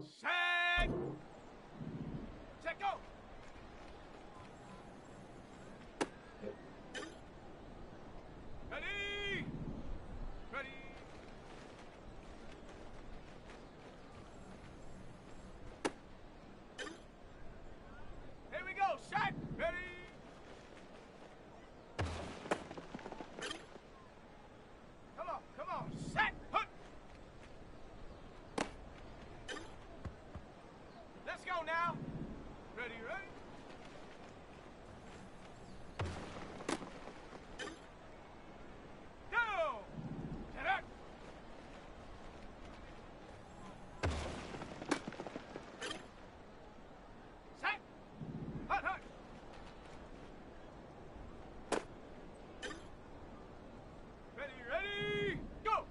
Set. Set, go. Ready. Ready. Here we go. Set. Ready. Come on. Set. Hut. Let's go now. Ready. Go. Set up. Set. Hut. Ready. Go.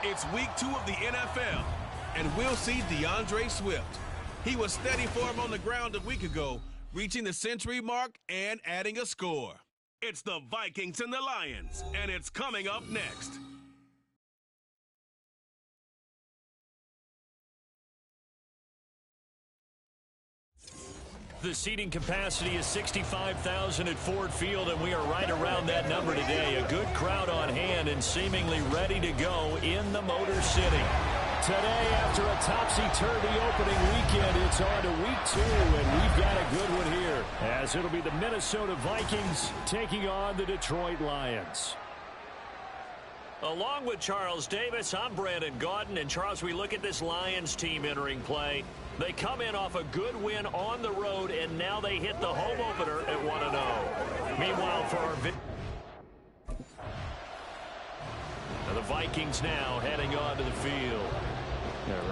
It's week 2 of the NFL, and we'll see D'Andre Swift. He was steady for him on the ground a week ago, reaching the century mark and adding a score. It's the Vikings and the Lions, and it's coming up next. The seating capacity is 65,000 at Ford Field, and we are right around that number today. A good crowd on hand and seemingly ready to go in the Motor City. Today, after a topsy-turvy opening weekend, it's on to week 2, and we've got a good one here, as it'll be the Minnesota Vikings taking on the Detroit Lions. Along with Charles Davis, I'm Brandon Gaudin. And, Charles, we look at this Lions team entering play. They come in off a good win on the road, and now they hit the home opener at 1-0. Meanwhile, for our the Vikings now heading onto the field.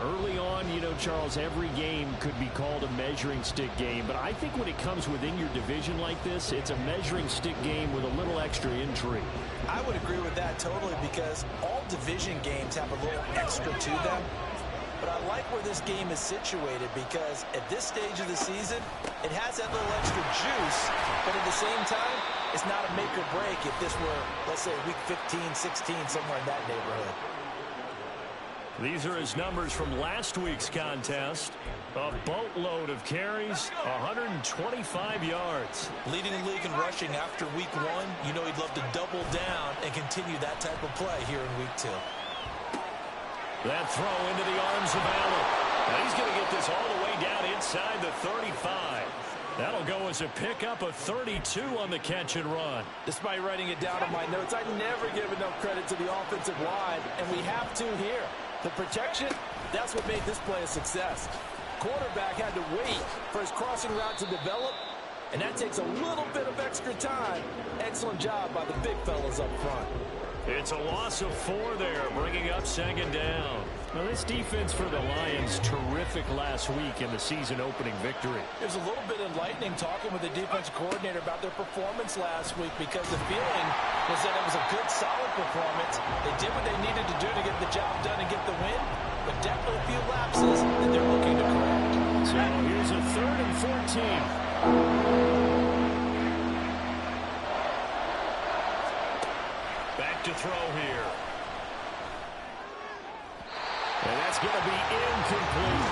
Early on, you know, Charles, every game could be called a measuring stick game. But I think when it comes within your division like this, it's a measuring stick game with a little extra intrigue. I would agree with that totally, because all division games have a little extra to them. But I like where this game is situated, because at this stage of the season, it has that little extra juice. But at the same time, it's not a make or break if this were, let's say, week 15, 16, somewhere in that neighborhood. These are his numbers from last week's contest. A boatload of carries, 125 yards. Leading the league in rushing after week 1. You know he'd love to double down and continue that type of play here in week 2. That throw into the arms of Allen. Now he's going to get this all the way down inside the 35. That'll go as a pickup of 32 on the catch and run. Despite writing it down in my notes, I never give enough credit to the offensive line, and we have to here. The protection, that's what made this play a success. Quarterback had to wait for his crossing route to develop, and that takes a little bit of extra time. Excellent job by the big fellas up front. It's a loss of 4 there, bringing up 2nd down. Well, this defense for the Lions, terrific last week in the season-opening victory. It was a little bit enlightening talking with the defensive coordinator about their performance last week because the feeling was that it was a good, solid performance. They did what they needed to do to get the job done and get the win, but definitely a few lapses that they're looking to correct. So here's a 3rd and 14. Back to throw here. And that's going to be incomplete.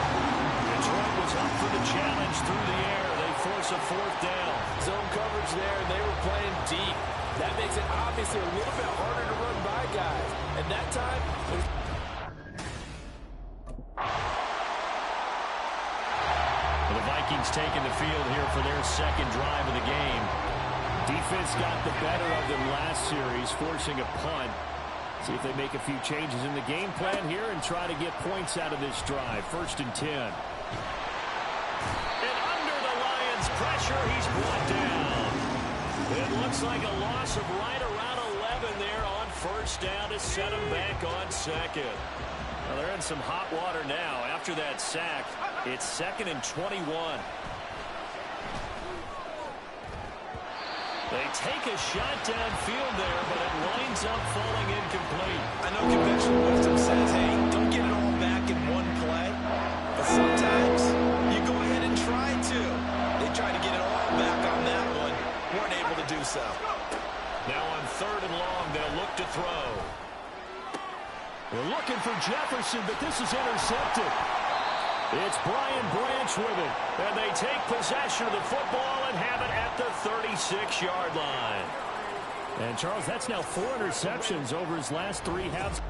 Detroit was up for the challenge through the air. They force a 4th down. Zone coverage there, and they were playing deep. That makes it obviously a little bit harder to run by guys. And that time, the Vikings taking the field here for their 2nd drive of the game. Defense got the better of them last series, forcing a punt. See if they make a few changes in the game plan here and try to get points out of this drive. 1st and 10. And under the Lions' pressure, he's brought down. It looks like a loss of right around 11 there on 1st down to set him back on 2nd. Well, they're in some hot water now. After that sack, it's 2nd and 21. They take a shot downfield there, but it winds up falling incomplete. I know conventional wisdom says, hey, don't get it all back in one play. But sometimes you go ahead and try to. They tried to get it all back on that one. Weren't able to do so. Now on 3rd and long, they'll look to throw. We're looking for Jefferson, but this is intercepted. It's Brian Branch with it. And they take possession of the football and have it at the 36-yard line. And, Charles, that's now 4 interceptions over his last 3 halves.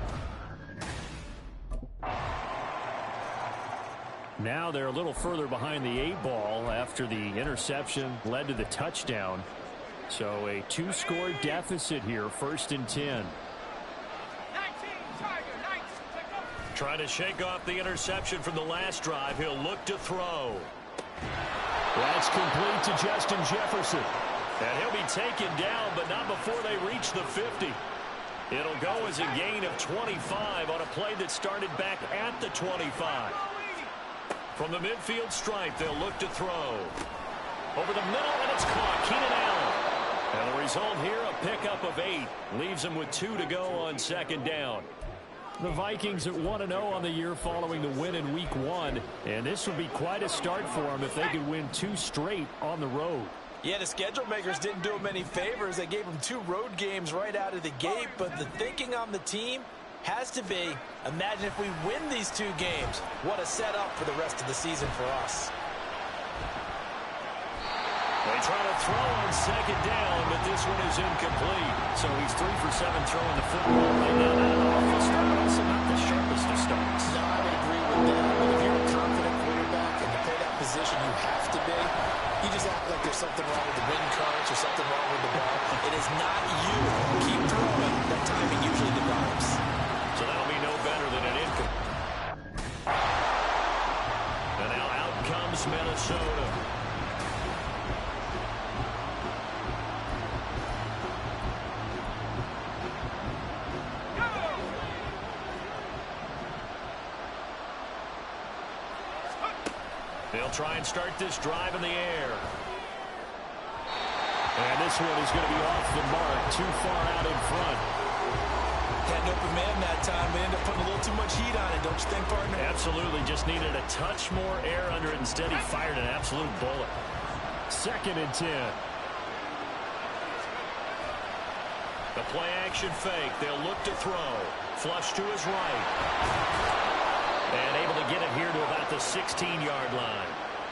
Now they're a little further behind the 8 ball after the interception led to the touchdown. So a 2-score deficit here, 1st and 10. Trying to shake off the interception from the last drive. He'll look to throw. That's complete to Justin Jefferson. And he'll be taken down, but not before they reach the 50. It'll go as a gain of 25 on a play that started back at the 25. From the midfield stripe, they'll look to throw. Over the middle, and it's caught. Keenan Allen. And the result here, a pickup of 8. Leaves them with 2 to go on 2nd down. The Vikings at 1-0 on the year following the win in Week 1. And this would be quite a start for them if they could win 2 straight on the road. Yeah, the schedule makers didn't do them any favors. They gave them 2 road games right out of the gate. But the thinking on the team has to be, imagine if we win these 2 games. What a setup for the rest of the season for us. They try to throw on 2nd down, but this one is incomplete. So he's 3 for 7 throwing the football right now. Not an awful start, but also not the sharpest of starts. No, I would agree with that. But if you're a confident quarterback and to play that position you have to be, you just act like there's something wrong with the wind currents or something wrong with the ball. It is not you. Keep throwing. That timing usually develops. So that'll be no better than an incomplete. And now out comes Minnesota. They'll try and start this drive in the air. And this one is going to be off the mark, too far out in front. Had an open man that time, but ended up putting a little too much heat on it, don't you think, partner? Absolutely, just needed a touch more air under it. Instead, he fired an absolute bullet. 2nd and 10. The play action fake. They'll look to throw. Flush to his right. And able to get it here to about the 16-yard line.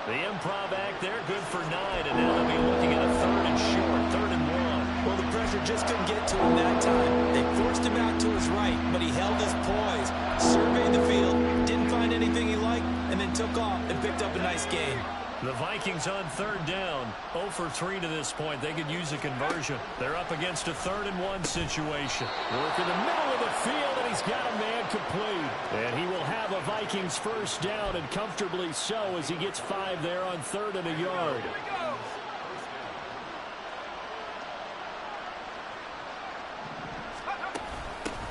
The improv act there, good for 9. And now they'll be looking at a 3rd and short, 3rd and 1. Well, the pressure just couldn't get to him that time. They forced him out to his right, but he held his poise, surveyed the field, didn't find anything he liked, and then took off and picked up a nice gain. The Vikings on 3rd down, 0 for 3 to this point. They could use a conversion. They're up against a 3rd and 1 situation. Work in the middle of the field, and he's got a man complete. And he will have a Vikings 1st down, and comfortably so as he gets 5 there on 3rd and a yard.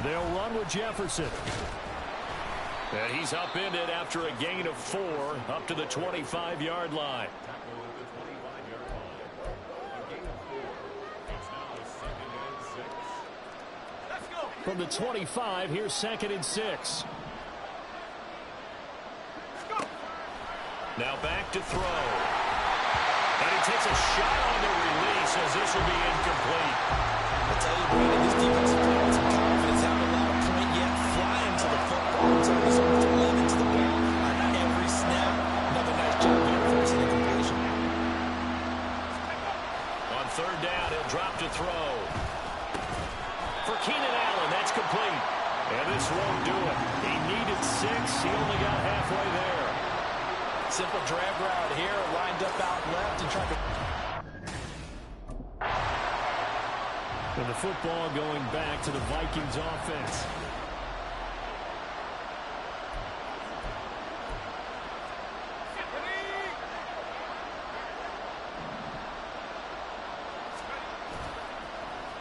They'll run with Jefferson. And he's upended after a gain of 4 up to the 25-yard line. From the 25, here's 2nd and 6. Now back to throw. And he takes a shot on the release as this will be incomplete. I'll tell you, Brandon, this defense is playing with some confidence, haven't allowed a point yet, flying to the football. It's almost over to 11 to the ball on every snap. Another nice job there forcing the completion. On 3rd down, he'll drop to throw. For Keenan Allen, that's complete. And this won't do it. He needed 6. He only got halfway there. Simple drag route here, lined up out left and trying to... And the football going back to the Vikings offense.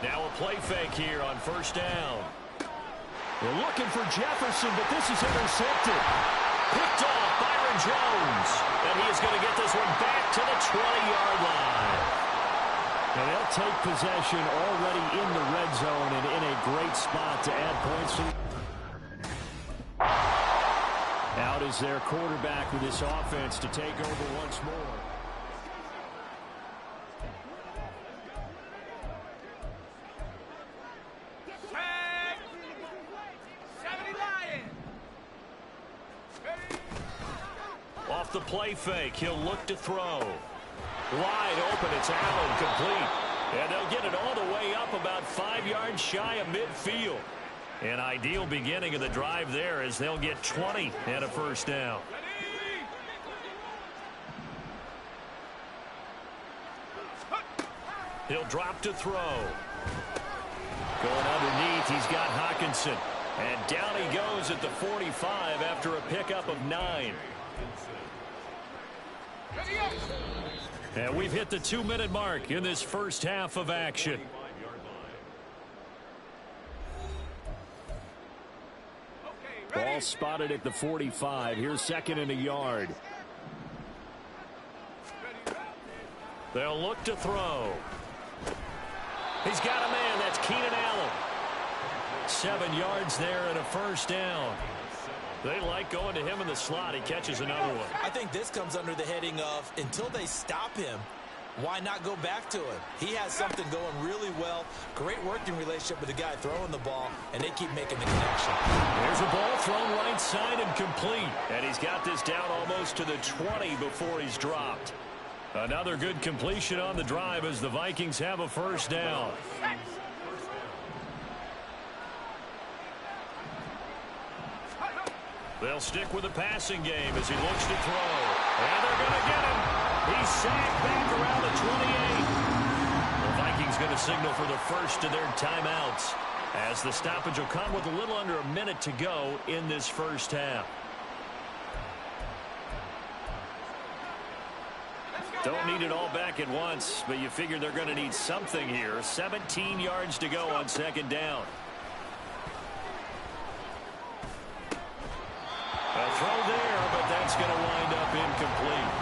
Now a play fake here on 1st down. We're looking for Jefferson, but this is intercepted. Picked off Byron Jones. And he is going to get this one back to the 20-yard line. And they'll take possession already in the red zone and in a great spot to add points to. Out is their quarterback with this offense to take over once more. Off the play fake, he'll look to throw. Wide open, it's Allen, complete. And they'll get it all the way up about 5 yards shy of midfield. An ideal beginning of the drive there as they'll get 20 and a 1st down. He'll drop to throw. Going underneath, he's got Hockenson. And down he goes at the 45 after a pickup of 9. And we've hit the 2-minute mark in this first half of action. Ball spotted at the 45. Here's 2nd and a yard. They'll look to throw. He's got a man. That's Keenan Allen. 7 yards there and a 1st down. They like going to him in the slot. He catches another one. I think this comes under the heading of, until they stop him, why not go back to him? He has something going really well. Great working relationship with the guy throwing the ball, and they keep making the connection. There's a ball thrown right side and complete. And he's got this down almost to the 20 before he's dropped. Another good completion on the drive as the Vikings have a 1st down. They'll stick with the passing game as he looks to throw. And they're going to get him. He's sacked back around the 28. The Vikings going to signal for the first of their timeouts as the stoppage will come with a little under a minute to go in this first half. Don't need it all back at once, but you figure they're going to need something here. 17 yards to go on 2nd down. A throw there, but that's going to wind up incomplete.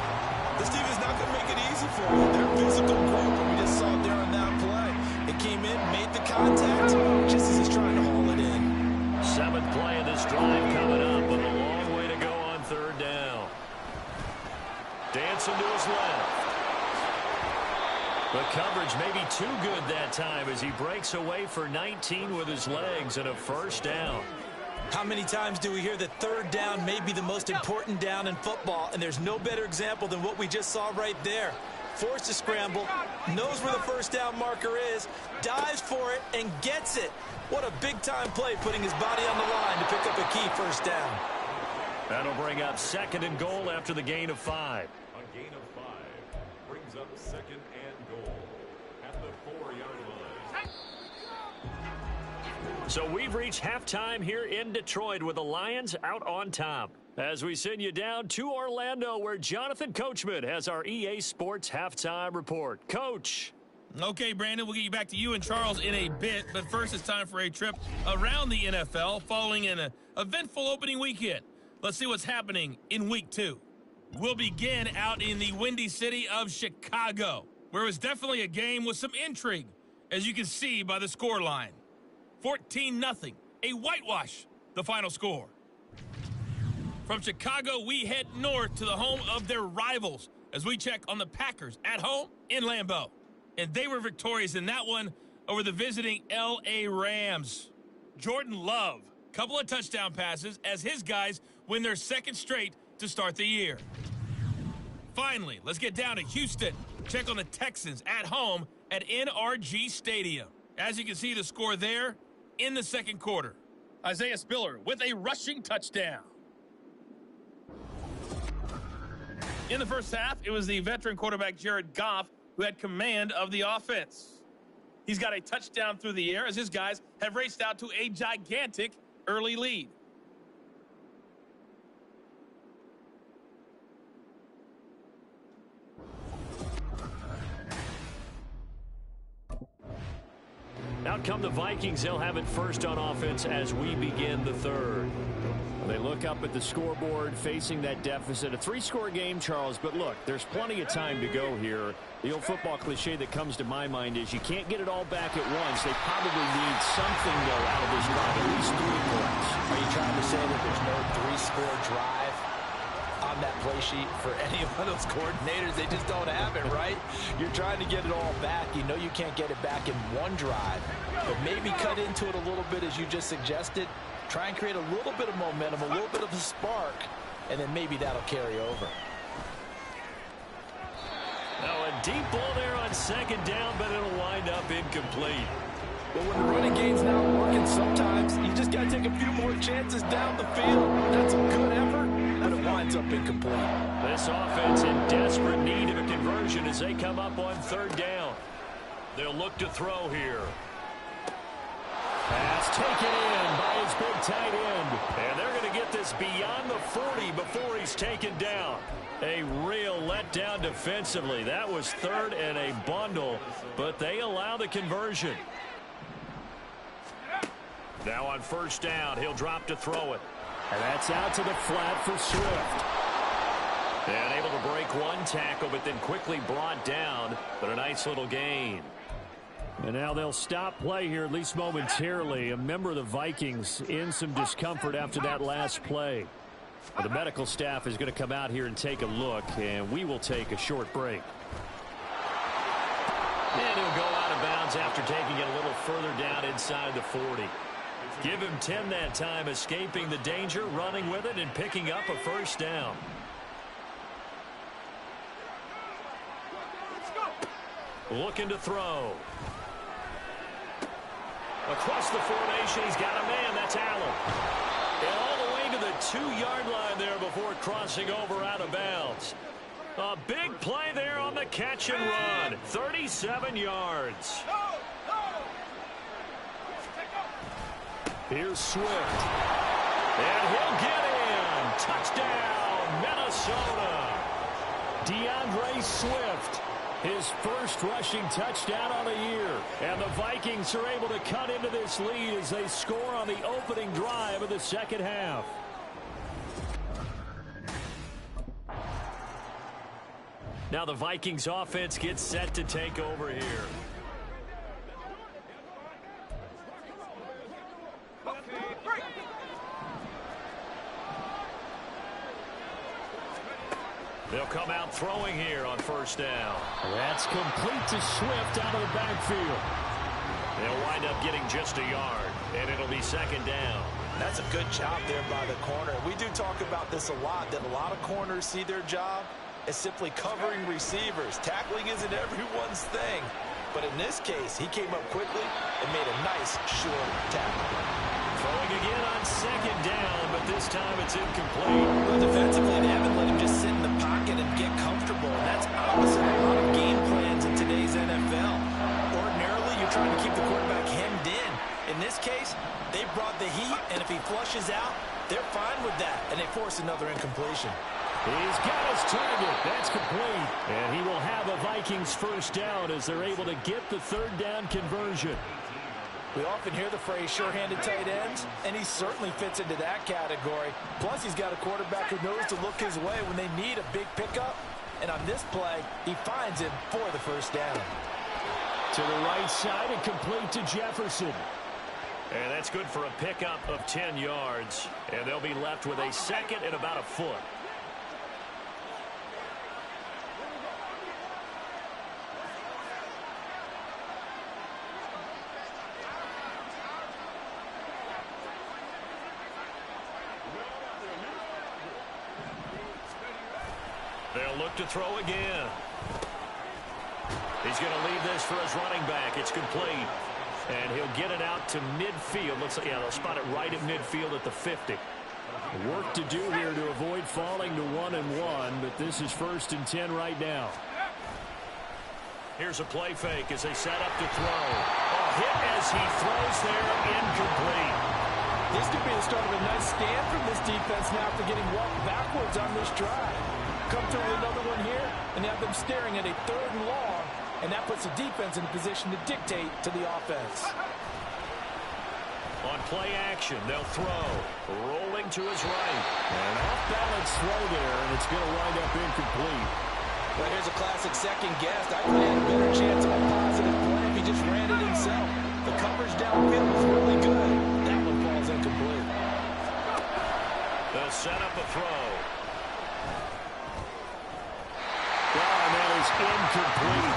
This team is not going to make it easy for you. They're a physical group, and we just saw it there on that play. It came in, made the contact, just as he's trying to haul it in. 7th play of this drive coming up, but a long way to go on 3rd down. Dancing to his left. The coverage may be too good that time as he breaks away for 19 with his legs and a 1st down. How many times do we hear that 3rd down may be the most important down in football, and there's no better example than what we just saw right there. Forced to scramble, knows where the 1st down marker is, dives for it, and gets it. What a big-time play, putting his body on the line to pick up a key 1st down. That'll bring up 2nd and goal after the gain of 5. A gain of 5 brings up 2nd and goal at the 4-yard line. So we've reached halftime here in Detroit with the Lions out on top. As we send you down to Orlando where Jonathan Coachman has our EA Sports halftime report. Coach. Okay, Brandon, we'll get you back to you and Charles in a bit, but first it's time for a trip around the NFL following an eventful opening weekend. Let's see what's happening in Week 2. We'll begin out in the windy city of Chicago, where it was definitely a game with some intrigue, as you can see by the score line. 14-0, a whitewash, the final score. From Chicago, we head north to the home of their rivals as we check on the Packers at home in Lambeau. And they were victorious in that one over the visiting L.A. Rams. Jordan Love, couple of touchdown passes as his guys win their second straight to start the year. Finally, let's get down to Houston. Check on the Texans at home at Yr2 Stadium. As you can see, the score there in the second quarter. Isaiah Spiller with a rushing touchdown. In the first half, it was the veteran quarterback Jared Goff who had command of the offense. He's got a touchdown through the air as his guys have raced out to a gigantic early lead. Out come the Vikings. They'll have it first on offense as we begin the third. They look up at the scoreboard facing that deficit. A three-score game, Charles, but look, there's plenty of time to go here. The old football cliche that comes to my mind is you can't get it all back at once. They probably need something, though, out of this drive, at least 3 points. Are you trying to say that there's no three-score drive on that play sheet for any one of those coordinators? They just don't have it, right? You're trying to get it all back. You know you can't get it back in one drive, but maybe cut into it a little bit as you just suggested. Try and create a little bit of momentum, a little bit of a spark, and then maybe that'll carry over. Now a deep ball there on second down, but it'll wind up incomplete. But when the running game's not working, sometimes you just got to take a few more chances down the field. That's a good effort, but it winds up incomplete. This offense in desperate need of a conversion as they come up on third down. They'll look to throw here. Pass taken in by his big tight end. And they're going to get this beyond the 40 before he's taken down. A real letdown defensively. That was third and a bundle, but they allow the conversion. Now on first down, he'll drop to throw it. And that's out to the flat for Swift. And able to break one tackle, but then quickly brought down. But a nice little gain. And now they'll stop play here, at least momentarily. A member of the Vikings in some discomfort after that last play. Well, the medical staff is going to come out here and take a look, and we will take a short break. And he'll go out of bounds after taking it a little further down inside the 40. Give him 10 that time, escaping the danger, running with it, and picking up a first down. Looking to throw. Across the formation, he's got a man. That's Allen. And all the way to the 2-yard line there before crossing over out of bounds. A big play there on the catch and run. 37 yards. Here's Swift. And he'll get in. Touchdown, Minnesota. DeAndre Swift. His first rushing touchdown on the year. And the Vikings are able to cut into this lead as they score on the opening drive of the second half. Now the Vikings offense gets set to take over here. They'll come out throwing here on first down. That's complete to Swift out of the backfield. They'll wind up getting just a yard, and it'll be second down. That's a good job there by the corner. We do talk about this a lot, that a lot of corners see their job as simply covering receivers. Tackling isn't everyone's thing. But in this case, he came up quickly and made a nice short tackle. Throwing again on second down, but this time it's incomplete. Well, defensively, they haven't let him just sit in the pocket and get comfortable. And that's opposite a lot of game plans in today's NFL. Ordinarily, you're trying to keep the quarterback hemmed in. In this case, they brought the heat, and if he flushes out, they're fine with that, and they force another incompletion. He's got his target. That's complete. And he will have a Vikings first down as they're able to get the third down conversion. We often hear the phrase sure-handed tight ends, and he certainly fits into that category. Plus, he's got a quarterback who knows to look his way when they need a big pickup. And on this play, he finds him for the first down. To the right side and complete to Jefferson. And that's good for a pickup of 10 yards. And they'll be left with a second and about a foot. They'll look to throw again. He's going to leave this for his running back. It's complete. And he'll get it out to midfield. Looks like, yeah, they'll spot it right at midfield at the 50. Work to do here to avoid falling to 1-1, but this is 1st and 10 right now. Here's a play fake as they set up to throw. A hit as he throws there, incomplete. This could be the start of a nice stand from this defense now after getting walked backwards on this drive. Come through with another one here, and have them staring at a 3rd and long, and that puts the defense in a position to dictate to the offense. On play action, they'll throw. Rolling to his right. An off-balance throw there, and it's going to wind up incomplete. Well, here's a classic second guess. I could have had a better chance of a positive play if he just ran it himself. The coverage downfield was really good. That one falls incomplete. They'll set up a throw. And that is incomplete.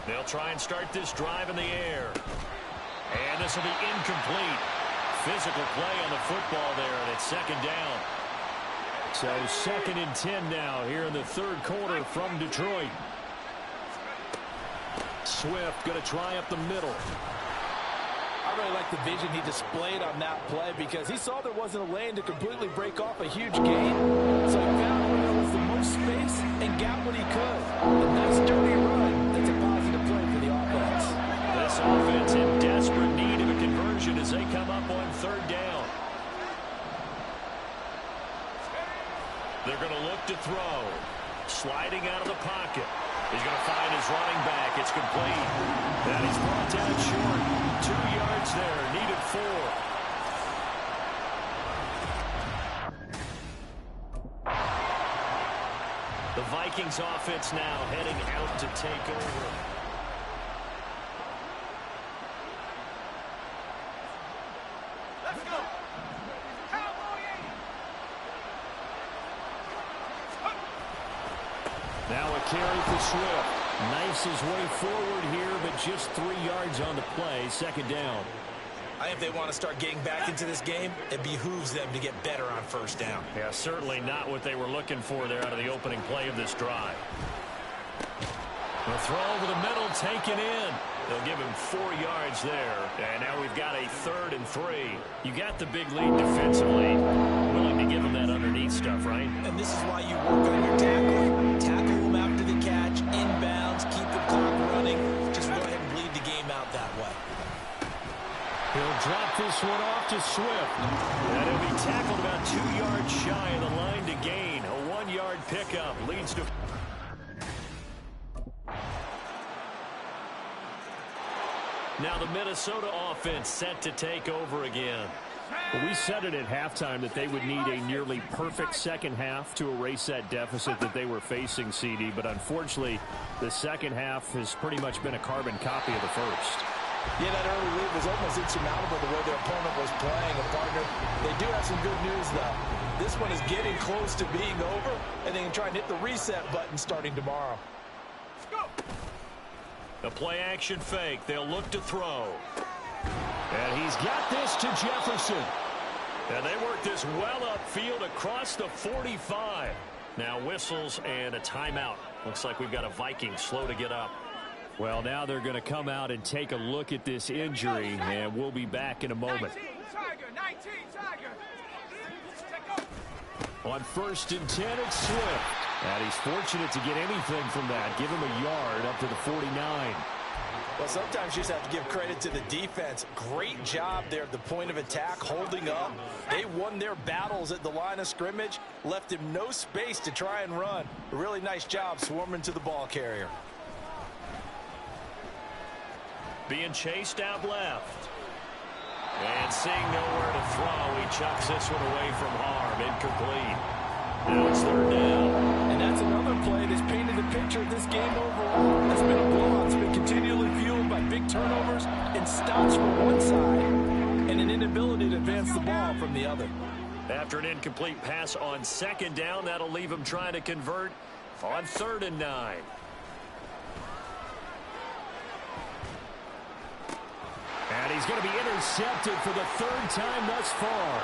They'll try and start this drive in the air. And this will be incomplete. Physical play on the football there, and it's 2nd down. So 2nd and 10 now here in the 3rd quarter from Detroit. Swift going to try up the middle. I really like the vision he displayed on that play because he saw there wasn't a lane to completely break off a huge gain. So he found where there was the most space and got what he could. A nice dirty run. That's a positive play for the offense. This offense in desperate need of a conversion as they come up on 3rd down. They're going to look to throw. Sliding out of the pocket. He's going to find his running back. It's complete. And he's brought down short. 2 yards there. Needed 4. The Vikings offense now heading out to take over. Let's go. Now a carry for Swift. Knifes his way forward here, but just 3 yards on the play. 2nd down. I think if they want to start getting back into this game, it behooves them to get better on 1st down. Yeah, certainly not what they were looking for there out of the opening play of this drive. The throw over the middle, taken in. They'll give him 4 yards there. And now we've got a 3rd and 3. You got the big lead defensively. Willing to give him that underneath stuff, right? And this is why you work on your tackling. Tackle them after the catch, inbounds, keep the clock running. Just go ahead and bleed the game out that way. He'll drop this one off to Swift. And he'll be tackled about 2 yards shy of the line to gain. A 1-yard pickup leads to... Now the Minnesota offense set to take over again. Well, we said it at halftime that they would need a nearly perfect second half to erase that deficit that they were facing, CD. But unfortunately, the second half has pretty much been a carbon copy of the first. Yeah, that early lead was almost insurmountable the way their opponent was playing. And partner, they do have some good news, though. This one is getting close to being over, and they can try and hit the reset button starting tomorrow. Let's go. The play-action fake. They'll look to throw. And he's got this to Jefferson. And they work this well upfield across the 45. Now whistles and a timeout. Looks like we've got a Viking slow to get up. Well, now they're going to come out and take a look at this injury, and we'll be back in a moment. 19 Tiger. On 1st and 10, it's Swift. And he's fortunate to get anything from that. Give him a yard up to the 49. Well, sometimes you just have to give credit to the defense. Great job there at the point of attack, holding up. They won their battles at the line of scrimmage, left him no space to try and run. A really nice job swarming to the ball carrier. Being chased out left. And seeing nowhere to throw, he chucks this one away from harm. Incomplete. Now it's 3rd down. And that's another play that's painted the picture of this game overall. It's been a blowout. It's been continually fueled by big turnovers and stops from one side and an inability to advance the ball from the other. After an incomplete pass on 2nd down, that'll leave him trying to convert on 3rd and 9. And he's going to be intercepted for the 3rd time thus far.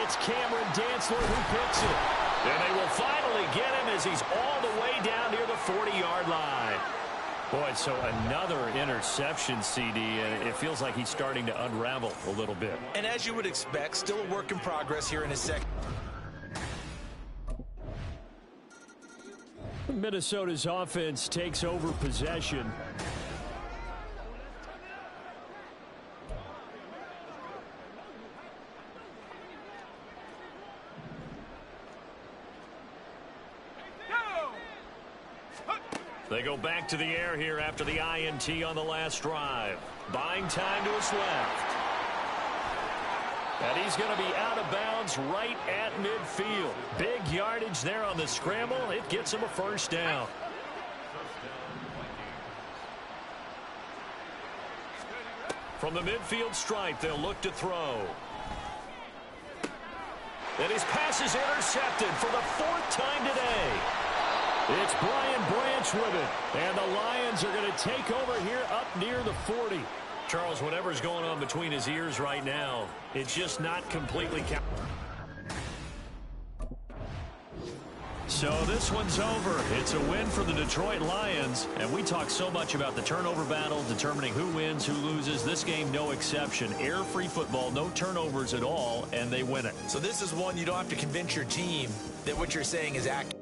It's Cameron Dantzler who picks it. And they will finally get him as he's all the way down near the 40-yard line. Boy, so another interception, CD, and it feels like he's starting to unravel a little bit. And as you would expect, still a work in progress here in his second. Minnesota's offense takes over possession. They go back to the air here after the INT on the last drive. Buying time to his left. And he's going to be out of bounds right at midfield. Big yardage there on the scramble. It gets him a 1st down. From the midfield stripe, they'll look to throw. And his pass is intercepted for the 4th time today. It's Brian Branch with it. And the Lions are going to take over here up near the 40. Charles, whatever's going on between his ears right now, it's just not completely So this one's over. It's a win for the Detroit Lions. And we talk so much about the turnover battle, determining who wins, who loses. This game, no exception. Air-free football, no turnovers at all, and they win it. So this is one you don't have to convince your team that what you're saying is accurate.